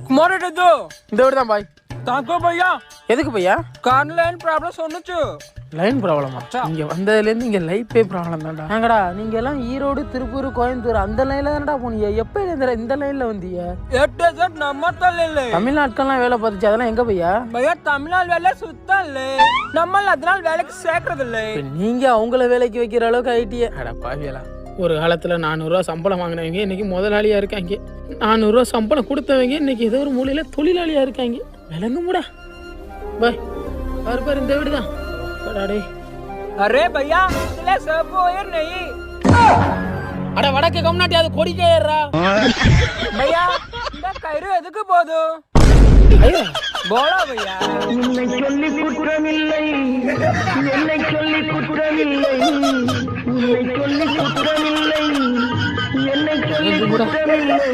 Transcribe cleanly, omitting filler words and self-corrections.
कुमार दो இந்த வீடு தான் பாய். ताको भैया எதுக்கு பையா? कान लाइन प्रॉब्लम सोनुचु லைன் ப்ராப்ளமா? இங்க வந்ததுலேருந்து இங்க லைஃபே ப்ராப்ளம் தான்டா. ஏங்கடா நீங்க எல்லாம் ஈரோடு, திருப்பூர், கோயம்புத்தூர் அந்த லைன்ல தானடா போனீங்க. எப்ப இந்த லைன்ல வந்தீங்க? 8 नंबर तल्ले தமிழ்நாட்டுக்கெல்லாம் வேலை பார்த்துச்சு. அதெல்லாம் எங்க பையா? भैया तमिलनाडु வேலை சுத்தல்லே. நம்ம அதனால வேலைக்கு சேர்க்கறதில்ல. நீங்க அவங்கள வேலைக்கு வைக்கிற அளவுக்கு ஐடியா. அட பாவியலா. ஒரு காலத்தில் 400 ரூபா சம்பளம் வாங்கினவங்க இன்னைக்கு முதலாளியாக இருக்காங்க. 400 ரூபா சம்பளம் கொடுத்தவங்க இன்னைக்கு ஏதோ ஒரு மூலையில் தொழிலாளியாக இருக்காங்க. விளங்க மூடா பாய். பாரு இந்த வீடு தான். अरे भैया इसलिए सब ओयर नहीं அட வடக்கு கம்னாட்டி அது கொடிக்கே ஏறா. भैया இந்த கயிறு எதுக்கு போது? போடா भैया. என்னை சொல்லி குற்றமில்லை, என்னை சொல்லி குற்றமில்லை, என்னை சொல்லி குற்றமில்லை, என்னை சொல்லி குற்றமில்லை.